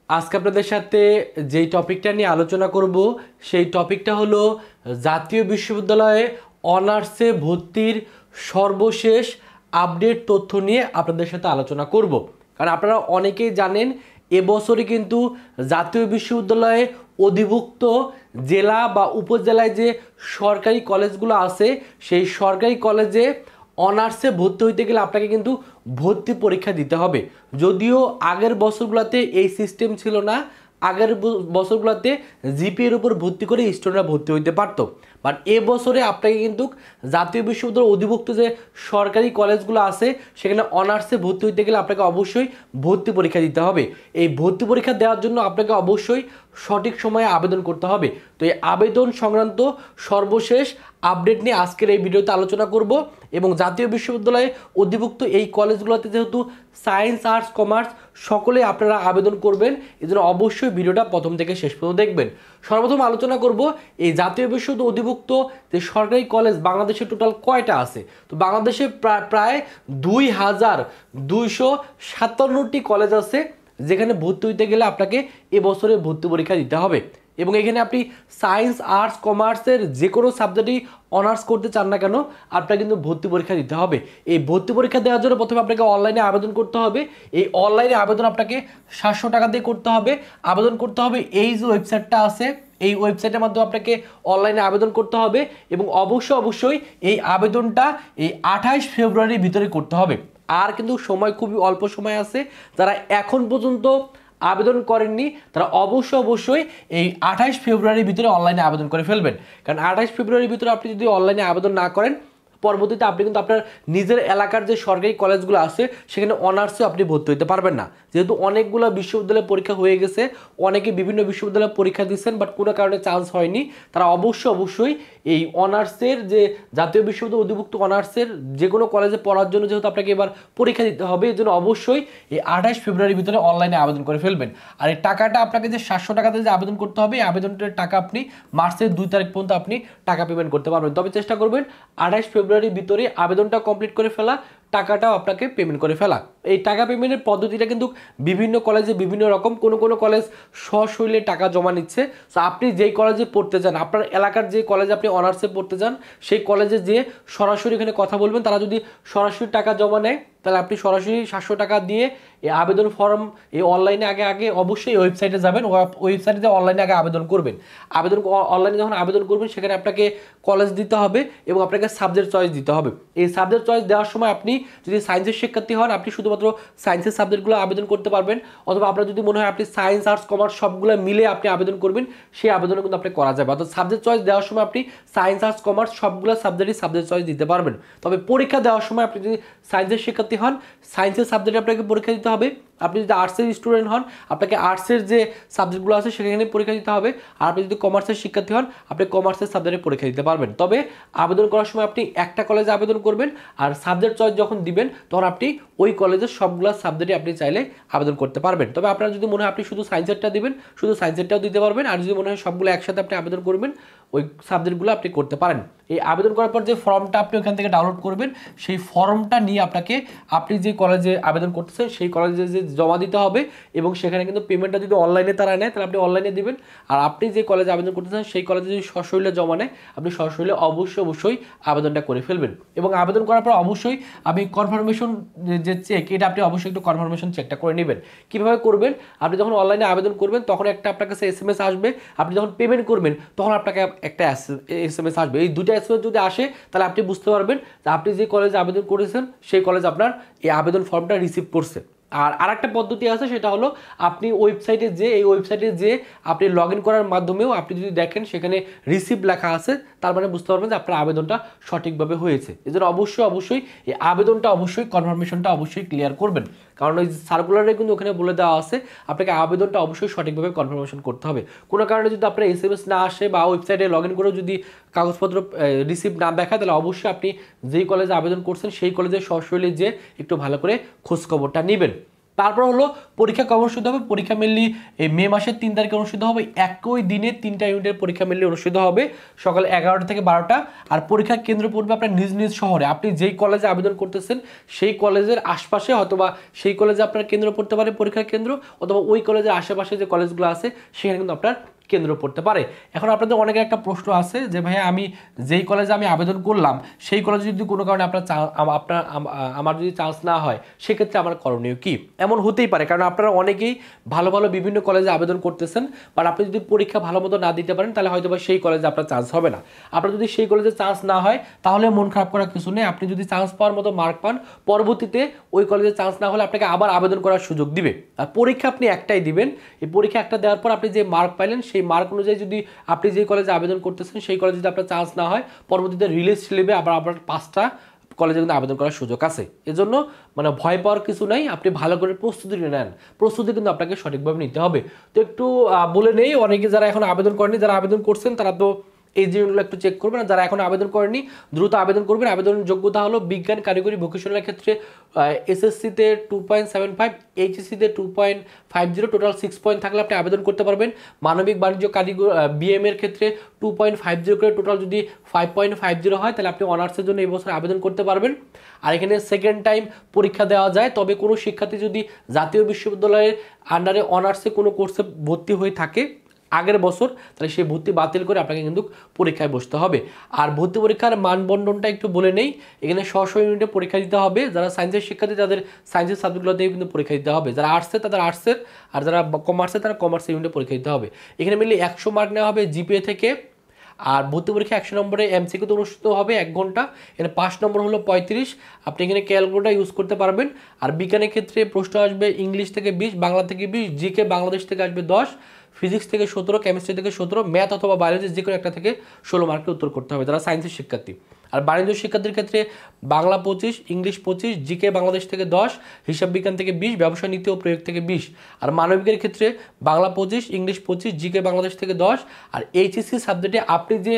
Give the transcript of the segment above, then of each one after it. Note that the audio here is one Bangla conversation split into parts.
আজকে আপনাদের সাথে যেই টপিকটা নিয়ে আলোচনা করব সেই টপিকটা হলো জাতীয় বিশ্ববিদ্যালয়ে অনার্সে ভর্তির সর্বশেষ আপডেট তথ্য নিয়ে আপনাদের সাথে আলোচনা করব। কারণ আপনারা অনেকেই জানেন এবছরে কিন্তু জাতীয় বিশ্ববিদ্যালয়ে অধিভুক্ত জেলা বা উপজেলায় যে সরকারি কলেজগুলো আছে সেই সরকারি কলেজে অনার্সে ভর্তি হইতে গেলে আপনাকে কিন্তু ভর্তি পরীক্ষা দিতে হবে। যদিও আগের বছরগুলোতে এই সিস্টেম ছিল না, আগের বছরগুলোতে জিপিএর উপর ভিত্তি করে স্টুডেন্টরা ভর্তি হইতে পারতো। বাট এবছরে আপনাকে কিন্তু জাতীয় বিশ্ববিদ্যালয়ের অধিভুক্ত যে সরকারি কলেজগুলো আছে সেখানে অনার্সে ভর্তি হইতে গেলে আপনাকে অবশ্যই ভর্তি পরীক্ষা দিতে হবে। এই ভর্তি পরীক্ষা দেওয়ার জন্য আপনাকে অবশ্যই সঠিক সময়ে আবেদন করতে হবে। তো এই আবেদন সংক্রান্ত সর্বশেষ আপডেট নিয়ে আজকের এই ভিডিওতে আলোচনা করব। এবং জাতীয় বিশ্ববিদ্যালয়ে অধিভুক্ত এই কলেজগুলোতে যেহেতু সায়েন্স, আর্টস, কমার্স সকলেই আপনারা আবেদন করবেন, এই জন্য অবশ্যই ভিডিওটা প্রথম থেকে শেষ পর্যন্ত দেখবেন। সর্বপ্রথম আলোচনা করব এই জাতীয় বিশ্ববিদ্যালয় অধিভুক্ত যে সরকারি কলেজ বাংলাদেশে টোটাল কয়টা আছে। তো বাংলাদেশে প্রায় 2257টি কলেজ আছে যেখানে ভর্তি হইতে গেলে আপনাকে এবছরে ভর্তি পরীক্ষা দিতে হবে। এবং এখানে আপনি সায়েন্স, আর্টস, কমার্সের যে কোনো সাবজেক্টেই অনার্স করতে চান না কেন আপনাকে কিন্তু ভর্তি পরীক্ষা দিতে হবে। এই ভর্তি পরীক্ষা দেওয়ার জন্য প্রথমে আপনাকে অনলাইনে আবেদন করতে হবে। এই অনলাইনে আবেদন আপনাকে 700 টাকা দিয়ে করতে হবে। আবেদন করতে হবে এই যে ওয়েবসাইটটা আছে এই ওয়েবসাইটের মাধ্যমে আপনাকে অনলাইনে আবেদন করতে হবে। এবং অবশ্যই এই আবেদনটা এই 28 ফেব্রুয়ারির ভিতরে করতে হবে। আর কিন্তু সময় খুবই অল্প সময় আছে। যারা এখন পর্যন্ত আবেদন করেননি তারা অবশ্যই এই 28 ফেব্রুয়ারির ভিতরে অনলাইনে আবেদন করে ফেলবেন। কারণ 28 ফেব্রুয়ারির ভিতরে আপনি যদি অনলাইনে আবেদন না করেন পরবর্তীতে আপনি কিন্তু আপনার নিজের এলাকার যে সরকারি কলেজগুলো আছে সেখানে অনার্সে আপনি ভর্তি হতে পারবেন না। যেহেতু অনেকগুলো বিশ্ববিদ্যালয়ের পরীক্ষা হয়ে গেছে, অনেকে বিভিন্ন বিশ্ববিদ্যালয়ে পরীক্ষা দিচ্ছেন বাট কোনো কারণে চান্স হয়নি, তারা অবশ্যই এই অনার্সের যে জাতীয় বিশ্ববিদ্যালয় অধিভুক্ত অনার্সের যে কোনো কলেজে পড়ার জন্য যেহেতু আপনাকে এবার পরীক্ষা দিতে হবে এই জন্য অবশ্যই এই 28 ফেব্রুয়ারির ভিতরে অনলাইনে আবেদন করে ফেলবেন। আর এই টাকাটা আপনাকে যে 700 টাকাতে যে আবেদন করতে হবে এই আবেদনটার টাকা আপনি মার্চের 2 তারিখ পর্যন্ত আপনি টাকা পেমেন্ট করতে পারবেন। তবে চেষ্টা করবেন 28 ফেব্রুয়ারির ভিতরে আবেদনটা কমপ্লিট করে ফেলা, টাকাটাও আপনাকে পেমেন্ট করে ফেলা। এই টাকা পেমেন্টের পদ্ধতিটা কিন্তু বিভিন্ন কলেজে বিভিন্ন রকম, কোনো কলেজ সশৈলে টাকা জমা নিচ্ছে। সো আপনি যেই কলেজে পড়তে চান, আপনার এলাকার যে কলেজে আপনি অনার্সে পড়তে চান সেই কলেজে যে সরাসরি এখানে কথা বলবেন, তারা যদি সরাসরি টাকা জমা নেয় তাহলে আপনি সরাসরি 700 টাকা দিয়ে এই আবেদন ফর্ম এই অনলাইনে আগে অবশ্যই ওয়েবসাইটে যাবেন, ওয়েবসাইটে অনলাইনে আগে আবেদন করবেন। অনলাইনে যখন আবেদন করবেন সেখানে আপনাকে কলেজ দিতে হবে এবং আপনাকে সাবজেক্ট চয়েস দিতে হবে। এই সাবজেক্ট চয়েস দেওয়ার সময় আপনি যদি সায়েন্সের শিক্ষার্থী হন আপনি শুধুমাত্র সায়েন্সের সাবজেক্টগুলো আবেদন করতে পারবেন, অথবা আপনার যদি মনে হয় আপনি সায়েন্স, আর্টস, কমার্স সবগুলো মিলে আপনি আবেদন করবেন সেই আবেদনও কিন্তু আপনি করা যাবে। অর্থাৎ সাবজেক্ট চয়েস দেওয়ার সময় আপনি সায়েন্স, আর্টস, কমার্স সবগুলো সাবজেক্টই সাবজেক্ট চয়েস দিতে পারবেন। তবে পরীক্ষা দেওয়ার সময় আপনি যদি সায়েন্সের শিক্ষার্থী হন সায়েন্সের সাবজেক্টে আপনাকে পরীক্ষা দিতে হবে। আপনি যদি আর্টসের স্টুডেন্ট হন আপনাকে আর্টসের যে সাবজেক্টগুলো আছে সেখানে পরীক্ষা দিতে হবে। আর আপনি যদি কমার্সের শিক্ষার্থী হন আপনি কমার্সের সাবজেক্টে পরীক্ষা দিতে পারবেন। তবে আবেদন করার সময় আপনি একটা কলেজে আবেদন করবেন আর সাবজেক্ট চয়েস যখন দিবেন তখন আপনি ওই কলেজের সবগুলো সাবজেক্টে আপনি চাইলে আবেদন করতে পারবেন। তবে আপনার যদি মনে হয় আপনি শুধু সায়েন্সেরটা দিবেন শুধু সায়েন্সেরটাও দিতে পারবেন, আর যদি মনে হয় সবগুলো একসাথে আপনি আবেদন করবেন ওই সাবজেক্টগুলো আপনি করতে পারেন। এই আবেদন করার পর যে ফর্মটা আপনি ওখান থেকে ডাউনলোড করবেন সেই ফর্মটা নিয়ে আপনি যে কলেজে আবেদন করতেছেন সেই কলেজে যে জমা দিতে হবে এবং সেখানে কিন্তু পেমেন্টটা যদি অনলাইনে তারা নেয় তাহলে আপনি অনলাইনে দিবেন। আর আপনি যে কলেজে আবেদন করতেছেন সেই কলেজে যদি সশৈলে জমা নেয় আপনি সশৈলে অবশ্যই আবেদনটা করে ফেলবেন। এবং আবেদন করার পর অবশ্যই আপনি কনফার্মেশন যে চেক এটা আপনি অবশ্যই একটু কনফার্মেশন চেকটা করে নেবেন। কীভাবে করবেন, আপনি যখন অনলাইনে আবেদন করবেন তখন একটা আপনার কাছে SMS আসবে, আপনি যখন পেমেন্ট করবেন তখন আপনাকে একটা SMS আসবে। এই দুটো SMS যদি আসে তাহলে আপনি বুঝতে পারবেন যে আপনি যে কলেজে আবেদন করেছেন সেই কলেজ আপনার এই আবেদন ফর্মটা রিসিভ করছে। আর আরেকটা পদ্ধতি আছে সেটা হলো আপনি এই ওয়েবসাইটে যে আপনি লগ ইন করার মাধ্যমেও আপনি যদি দেখেন সেখানে রিসিভ লেখা আছে তার মানে বুঝতে পারবেন যে আপনার আবেদনটা সঠিকভাবে হয়েছে। এই জন্য অবশ্যই এই আবেদনটা কনফার্মেশনটা অবশ্যই ক্লিয়ার করবেন। কারণ ওই সার্কুলারে কিন্তু ওখানে বলে দেওয়া আছে আপনাকে আবেদনটা অবশ্যই সঠিকভাবে কনফার্মেশন করতে হবে। কোনো কারণে যদি আপনার SMS না আসে বা ওয়েবসাইটে লগ ইন করেও যদি কাগজপত্র রিসিভ না দেখায় তাহলে অবশ্যই আপনি যেই কলেজে আবেদন করছেন সেই কলেজের সশৈলে যে একটু ভালো করে খোঁজখবরটা নেবেন। তারপর হলো পরীক্ষা কবে অনুষ্ঠিত হবে, পরীক্ষা মেনলি এই মে মাসের 3 তারিখে অনুষ্ঠিত হবে। একই দিনে 3টা ইউনিটের পরীক্ষা মেনলি অনুষ্ঠিত হবে সকাল 11টা থেকে 12টা। আর পরীক্ষার কেন্দ্র পড়বে আপনার নিজ নিজ শহরে। আপনি যেই কলেজে আবেদন করতেছেন সেই কলেজের আশপাশে, অথবা সেই কলেজে আপনার কেন্দ্র পড়তে পারে পরীক্ষার কেন্দ্র, অথবা ওই কলেজের আশেপাশে যে কলেজগুলো আছে সেখানে কিন্তু আপনার কেন্দ্র পড়তে পারে। এখন আপনাদের অনেকের একটা প্রশ্ন আছে যে ভাইয়া আমি যেই কলেজে আমি আবেদন করলাম সেই কলেজে যদি কোনো কারণে আমার যদি চান্স না হয় সেক্ষেত্রে আমার করণীয় কি? এমন হতেই পারে, কারণ আপনারা অনেকেই ভালো ভালো বিভিন্ন কলেজে আবেদন করতেছেন, বাট আপনি যদি পরীক্ষা ভালো মতো না দিতে পারেন তাহলে হয়তো বা সেই কলেজে আপনার চান্স হবে না। আপনার যদি সেই কলেজে চান্স না হয় তাহলে মন খারাপ করার কিছু নেই। আপনি যদি চান্স পাওয়ার মতো মার্ক পান, পরবর্তীতে ওই কলেজে চান্স না হলে আপনাকে আবার আবেদন করার সুযোগ দিবে। আর পরীক্ষা আপনি একটাই দিবেন, এই পরীক্ষা একটা দেওয়ার পর আপনি যে মার্ক পাইলেন সেই মার্ক অনুযায়ী যদি আপনি যে কলেজে আবেদন করতেছেন সেই কলেজে যদি আপনার চান্স না হয়, পরবর্তীতে রিলিজ নেবে আবার 5টা কলেজে কিন্তু আবেদন করার সুযোগ আছে। এজন্য মানে ভয় পাওয়ার কিছু নাই, আপনি ভালো করে প্রস্তুতি নেন। প্রস্তুতি কিন্তু আপনাকে সঠিকভাবে নিতে হবে। তো একটু বলে নেই, অনেকে যারা এখন আবেদন করেনি, যারা আবেদন করছেন তারা তো এই জিনিসগুলো একটু চেক করবেন। যারা এখন আবেদন করেনি দ্রুত আবেদন করবেন। আবেদনের যোগ্যতা হলো বিজ্ঞান, কারিগরি, ভোকেশনাল ক্ষেত্রে এসএসসিতে 2.75, এইচএসসিতে 2.50, টোটাল 6 পয়েন্ট থাকলে আপনি আবেদন করতে পারবেন। মানবিক, বাণিজ্য, কারিগরি, বিএম এর ক্ষেত্রে 2.50 করে টোটাল যদি 5.50 হয় তাহলে আপনি অনার্সের জন্য এই বছর আবেদন করতে পারবেন। আর এখানে সেকেন্ড টাইম পরীক্ষা দেওয়া যায়, তবে কোনো শিক্ষার্থী যদি জাতীয় বিশ্ববিদ্যালয়ের আন্ডারে অনার্সে কোনো কোর্সে ভর্তি হয়ে থাকে আগের বছর, তাহলে সেই ভর্তি বাতিল করে আপনাকে কিন্তু পরীক্ষায় বসতে হবে। আর ভর্তি পরীক্ষার মানবন্ধনটা একটু বলে নেই, এখানে 100 ইউনিটে পরীক্ষা দিতে হবে। যারা সায়েন্সের শিক্ষার্থী তাদের সায়েন্সের সাবজেক্টগুলোতেই কিন্তু পরীক্ষা দিতে হবে, যারা আর্টসের তাদের আর্টসের, আর যারা কমার্সের তারা কমার্সের ইউনিটে পরীক্ষা দিতে হবে। এখানে মিলে 100 মার্ক নেওয়া হবে জিপিএ থেকে। আর ভর্তি পরীক্ষা 100 নম্বরে এমসিকিউ অনুষ্ঠিত হবে 1 ঘন্টা, এখানে 5 নম্বর হলো 35। আপনি এখানে ক্যালকুলেটর ইউজ করতে পারবেন। আর বিজ্ঞানের ক্ষেত্রে প্রশ্ন আসবে ইংলিশ থেকে 20, বাংলা থেকে 20, জিকে বাংলাদেশ থেকে আসবে 10, ফিজিক্স থেকে 17, কেমিস্ট্রি থেকে 17, ম্যাথ অথবা বায়োলজি যে কোনো একটা থেকে 16 মার্কে উত্তর করতে হবে যারা সায়েন্সের শিক্ষার্থী। আর বাণিজ্য শিক্ষার্থীর ক্ষেত্রে বাংলা 25, ইংলিশ 25, জিকে বাংলাদেশ থেকে 10, হিসাব বিজ্ঞান থেকে 20, ব্যবসায় নীতি ও প্রয়োগ থেকে 20। আর মানবিকের ক্ষেত্রে বাংলা 25, ইংলিশ 25, জিকে বাংলাদেশ থেকে 10। আর এইচএসসি সাবজেক্টে আপনি যে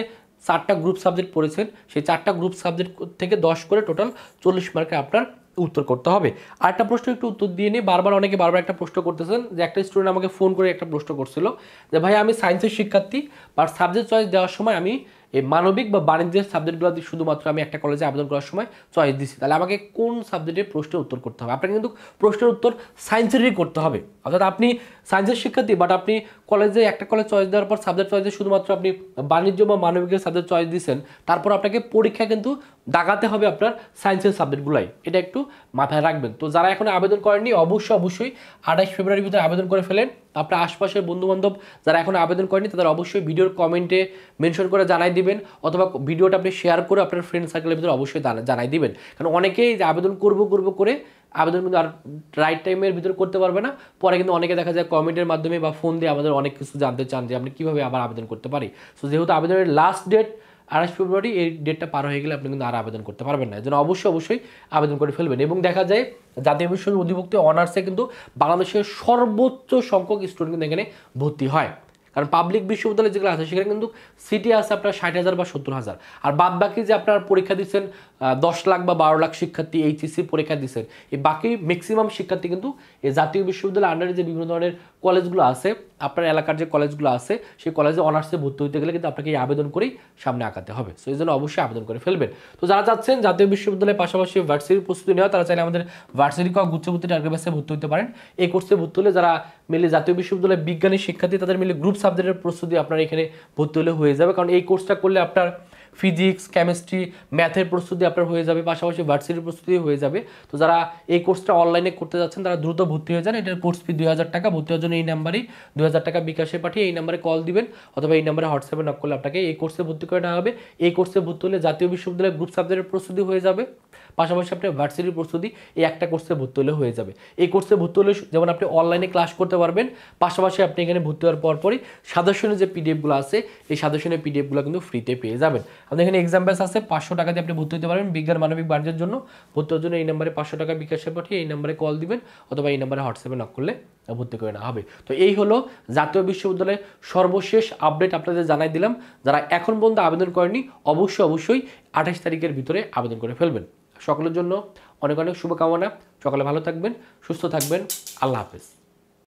4টা গ্রুপ সাবজেক্ট পড়েছেন সেই 4টা গ্রুপ সাবজেক্ট থেকে 10 করে টোটাল 40 মার্কে আপনার উত্তর করতে হবে। আরেকটা প্রশ্ন একটু উত্তর দিয়ে নিই, অনেকে বারবার একটা প্রশ্ন করতেছেন যে একটা স্টুডেন্ট আমাকে ফোন করে একটা প্রশ্ন করছিল যে ভাই আমি সায়েন্সের শিক্ষার্থী, বাট সাবজেক্ট চয়েস দেওয়ার সময় আমি এই মানবিক বা বাণিজ্যের সাবজেক্টগুলো দিয়ে শুধুমাত্র আমি একটা কলেজে আবেদন করার সময় চয়েস দিচ্ছি, তাহলে আমাকে কোন সাবজেক্টের প্রশ্নের উত্তর করতে হবে? আপনাকে কিন্তু প্রশ্নের উত্তর সায়েন্সেরই করতে হবে। অর্থাৎ আপনি সায়েন্সের শিক্ষার্থী, বাট আপনি কলেজে একটা কলেজ চয়েস দেওয়ার পর সাবজেক্ট চয়েসে শুধুমাত্র আপনি বাণিজ্য বা মানবিকের সাবজেক্ট চয়েস দিচ্ছেন, তারপর আপনাকে পরীক্ষা কিন্তু দাগাতে হবে আপনার সায়েন্সের সাবজেক্টগুলাই, এটা একটু মাথায় রাখবেন। তো যারা এখন আবেদন করেননি অবশ্যই 28 ফেব্রুয়ারির ভিতরে আবেদন করে ফেলেন। আপনার আশপাশের বন্ধুবান্ধব যারা এখন আবেদন করেনি তাদের অবশ্যই ভিডিওর কমেন্টে মেনশন করে জানাই দিবেন, অথবা ভিডিওটা আপনি শেয়ার করে আপনার ফ্রেন্ড সার্কেলের ভিতরে অবশ্যই জানাই দিবেন। কারণ অনেকেই যে আবেদন করব করে আবেদন কিন্তু আর রাইট টাইমের ভিতরে করতে পারবে না। পরে কিন্তু অনেকে দেখা যায় কমেন্টের মাধ্যমে বা ফোন দিয়ে আমাদের অনেক কিছু জানতে চান যে আপনি কীভাবে আবার আবেদন করতে পারি। সো যেহেতু আবেদনের লাস্ট ডেট 28 ফেব্রুয়ারি, এই ডেটটা পার হয়ে গেলে আপনি কিন্তু আর আবেদন করতে পারবেন না। এই জন্য অবশ্যই আবেদন করে ফেলবেন। এবং দেখা যায় জাতীয় বিশ্ববিদ্যালয় অধিভুক্ত অনার্সে কিন্তু বাংলাদেশের সর্বোচ্চ সংখ্যক স্টুডেন্ট কিন্তু এখানে ভর্তি হয়। কারণ পাবলিক বিশ্ববিদ্যালয় যেগুলো আছে সেখানে কিন্তু সিটি আছে আপনার 60,000 বা 70,000, আর বাদ বাকি যে আপনার পরীক্ষা দিচ্ছেন 10 লাখ বা 12 লাখ শিক্ষার্থী এইচএসসি পরীক্ষা দিচ্ছেন, এই বাকি ম্যাক্সিমাম শিক্ষার্থী কিন্তু এই জাতীয় বিশ্ববিদ্যালয়ের আন্ডারে যে বিভিন্ন ধরনের কলেজগুলো আছে, আপনার এলাকার যে কলেজগুলো আছে সেই কলেজে অনার্সে ভর্তি হতে গেলে কিন্তু আপনাকে এই আবেদন করেই সামনে আগাতে হবে। সো এই জন্য অবশ্যই আবেদন করে ফেলবেন। তো যারা চাচ্ছেন জাতীয় বিশ্ববিদ্যালয়ের পাশাপাশি ভার্সিটির প্রস্তুতি নেওয়া, তারা চাইলে আমাদের ভার্সিটি ক গুচ্ছভর্তি টার্গেট বেসে ভর্তি হতে পারেন। এই কোর্সে ভর্তি হলে যারা মিলে জাতীয় বিশ্ববিদ্যালয়ের বিজ্ঞানী শিক্ষার্থী তাদের মিলে গ্রুপ সাবজেক্টের প্রস্তুতি আপনার এখানে ভর্তি হলে হয়ে যাবে। কারণ এই কোর্সটা করলে আপনার ফিজিক্স, কেমিস্ট্রি, ম্যাথের প্রস্তুতি আপনার হয়ে যাবে, পাশাপাশি ভার্সিটির প্রস্তুতি হয়ে যাবে। তো যারা এই কোর্সটা অনলাইনে করতে যাচ্ছেন তারা দ্রুত ভর্তি হয়ে যান। এটার কোর্স ফি 2000 টাকা। ভর্তি হওয়ার জন্য এই নাম্বারেই 2000 টাকা বিকাশে পাঠিয়ে এই নাম্বারে কল দিবেন, অথবা এই নাম্বারে হোয়াটসঅ্যাপে নক করলে আপনাকে এই কোর্সে ভর্তি করে নেওয়া হবে। এই কোর্সে ভর্তি হলে জাতীয় বিশ্ববিদ্যালয়ের গ্রুপ সাবজেক্টের প্রস্তুতি হয়ে যাবে, পাশাপাশি আপনার ভার্সিটির প্রস্তুতি এই একটা কোর্সে ভর্তি হলে হয়ে যাবে। এই কোর্সে ভর্তি হলে যেমন আপনি অনলাইনে ক্লাস করতে পারবেন, পাশাপাশি আপনি এখানে ভর্তি হওয়ার পরপরই সাজেশনের যে পিডিএফগুলো আছে এই সাজেশনের পিডিএফগুলো কিন্তু ফ্রিতে পেয়ে যাবেন। আপনি এখানে এক্সাম ব্যাচ আছে, 500 টাকা দিয়ে আপনি ভর্তি হতে পারবেন বিজ্ঞান, মানবিক, বাণিজ্যের জন্য। ভর্তি হওয়ার জন্য এই নাম্বারে 500 টাকা বিকাশে পাঠিয়ে এই নাম্বারে কল দিবেন, অথবা এই নাম্বারে হোয়াটসঅ্যাপে নক করলে ভর্তি করে নেওয়া হবে। তো এই হলো জাতীয় বিশ্ববিদ্যালয়ের সর্বশেষ আপডেট আপনাদের জানাই দিলাম। যারা এখন পর্যন্ত আবেদন করেনি অবশ্যই 28 তারিখের ভিতরে আবেদন করে ফেলবেন। সকলের জন্য অনেক অনেক শুভকামনা। সকালে ভালো থাকবেন, সুস্থ থাকবেন। আল্লাহ হাফেজ।